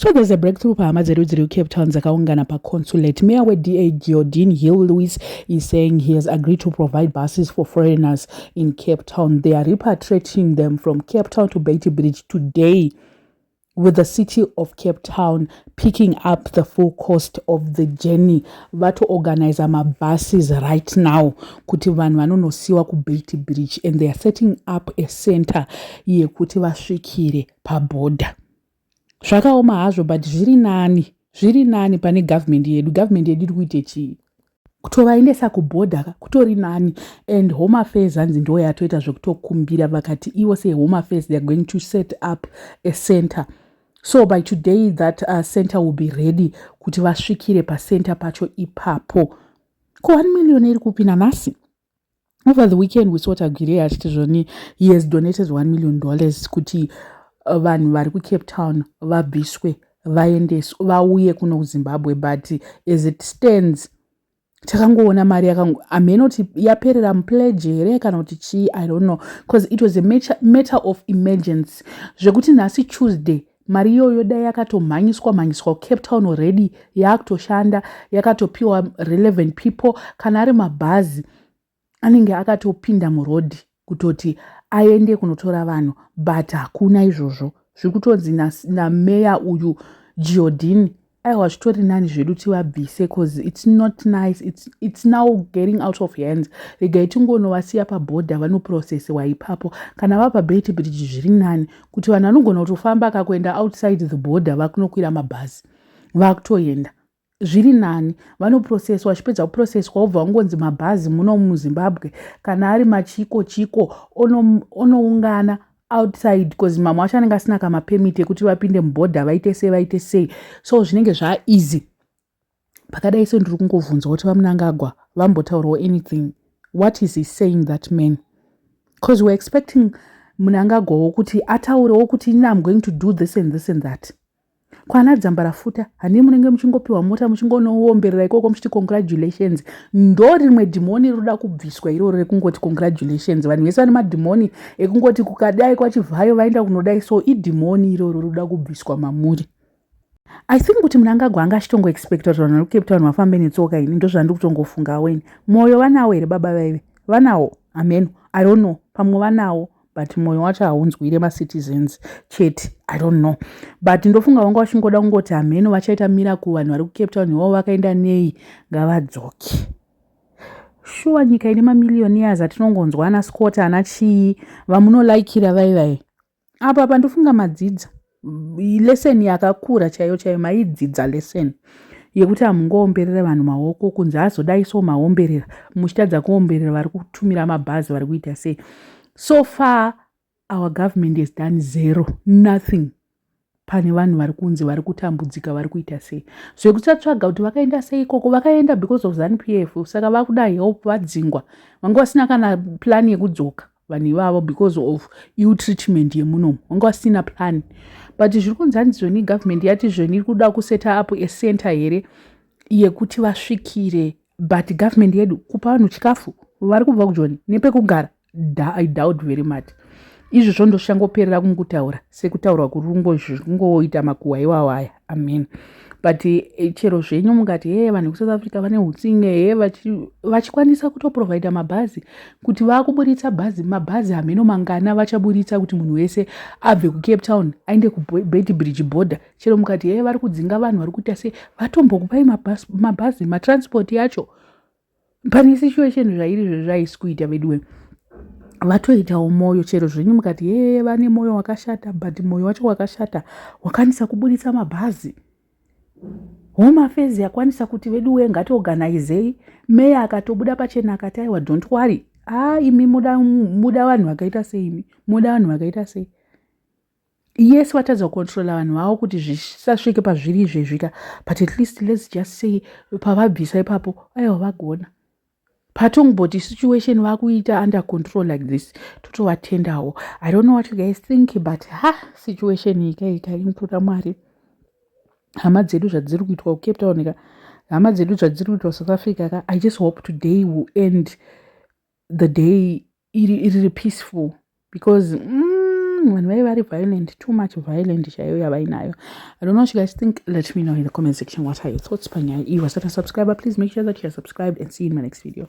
So there's a breakthrough pahama dzedu Cape Town dzakaungana paconsulate. Mayor weDA Giordine Hill-Lewis is saying he has agreed to provide buses for foreigners in Cape Town. They are repatriating them from Cape Town to Beitbridge today, with the city of Cape Town picking up the full cost of the journey. Vato organize buses right now kuti vanhu vanonosiwa ku Beitbridge, and they are setting up a center yekuti vasvikire paborder. Zvakaoma hazvo, but zviri nani pane government yedu iri kuite chii? Kutovaendesa kuborder kutori nani, and Home Affairs hanzi ndo yatoita zvekutokumbira vakati ivo seHome Affairs they are going to set up a center. So by today that center will be ready kuti vasvikire pacenter pacho ipapo. Ko 1 million iri kupina nasi. Over the weekend we saw Tagire achiti zvoni he has donated $1 million kuti vanhu vari kuCape Town vabviswe vaendeswe vauye kuno kuZimbabwe, but as it stands takangoona mari ameno kuti yaperera mupledge here kana kuti chii, I don't know, because it was a matter of emergency zvekuti nhasi Tuesday mari iyoyo dai yakatomhanyiswa Cape Town already yakutoshanda yakatopiwa relevant people, kana ari mabhazi anenge akatopinda murodhi kutoti aende kunotora vanhu, but hakuna izvozvo. Zviri kutonzi nameya uyu Giordine aiwa zvitori nani zvedu tivabvise, because it's not nice, it's now getting out of hands. Regai tingonovasiya paborder vanoprocessiwa ipapo, kana vapa Beitbridge zviri nani kuti vanhu vanogona kutofamba kakuenda outside the border vakunokwira mabhazi vakutoenda zviri nani, vanoprocesswa vachipedza kuprocesswa obva ungonzi mabhazi muno muZimbabwe kana ari machiko onoungana outside, because mamwe acho anenge asina kamapemiti ekuti vapinde muborder vaite sei, so zvinenge easy. Pakadai so ndiri kungovhunza kuti vaMnangagwa vambotaurawo anything. What is he saying, that man? Because we're expecting Mnangagwa wokuti ataurewo kuti I'm going to do this and this and that. Kwana dzamba rafuta hani munenge muchingopiwa mota muchingonoomberera ikoko muchiti congratulations. Ndo rimwe dhimoni roda kubviswa iroro rekungoti congratulations. Vanhu vese vane madhimoni ekungoti kukadai kwachivhayo vaenda kunodai, so idhimoni iroro roda kubviswa mamuri. I think kuti Mnangagwa anga achitongo expecta kuti vanhu vari kuCape Town vafambe netsoka ini, ndo zvandiri kutongofunga weni. Moyo vanawo here baba vaive? Vanawo? Amen. I don't know. Pamwe vanawo, but moyo wacho haunzwire macitizens chete, I don't know. But ndofunga vanga vachingoda kungoti ameno vachaita miracle vanhu vari kuCape Town iwavo vakaenda nei ngavadzoke. Shuwa nyika ine mamillionaires atinongonzwa ana Scott ana chii vamunolaikira vaivai. Apa pandofunga madzidza lesson yakakura chaiyo maidzidza lesson yekuti hamungoomberera vanhu maoko kunzi azodai so maomberera muchitadza kuomberera vari kutumira mabhazi vari kuita sei. So far our government has done zero, nothing. Pane vanhu vari kunzi vari kutambudzika vari kuita sei. Zvekutsvaga kuti vakaenda sei ikoko, vakaenda because of ZANU-PF, saka vakuda help vadzingwa. Vanga vasina kana plan yekudzoka vanhu ivavo because of ill treatment yemunomu. Vanga vasina plan. But zviri kunzi hanzizvoni government yati zvoni iri kuda kuseta up a center here yekuti vasvikire, but government yedu kupa vanhu chikafu vari kubva kujoni nepekugara, I doubt very much. Izvo zvondoshangoperera kungutaura sekutaurwa kungoita makuhwa iwawo aya, amen. But chero zvenyu mungati vanhu kuSouth Africa vane hutsinge vachikwanisa kutoprovide mabhazi kuti vakuburitsa mabhazi hameno mangana vachaburitsa kuti munhu wese abve kuCape Town aende kuBeitbridge border. Chero mukati vari kudzinga vanhu vari kuita sei, vatombokupai mabhazi matransport yacho. Pane situation zvairi zvaisi kuita veduwe vatoitawo moyo. Chero zvenyu mukati vane moyo wakashata, but moyo wacho wakashata wakwanisa kuburitsa mabhazi. Home Affairs yakwanisa kuti veduwe ngatiorganizei. Meya akatobuda pachena akati aiwa don't worry, imi muda vanhu vakaita sei, imi muda vanhu vakaita sei. Yes, vatadza kucontrola vanhu vavo kuti zvisasvike pazviri zvezvika, but at least let's just say pavabvisa ipapo aiwa vagona. Patongboti situation vakuita under control like this, totovatendawo. I don't know what you guys think, but situation ikaika inotoda Mwari. Hama dzedu zvadziri kuitwa kuCape Town, hama dzedu zvadziri kuitwa South Africa, I just hope today will end the day iri peaceful, because vanhu vai vari violent, too much violent chaiyo yavainayo. I don't know what you guys think. Let me know in the comment section what are your thoughts panyaya iyi. Wasati subscriber, please make sure that you're subscribed and see you in my next video.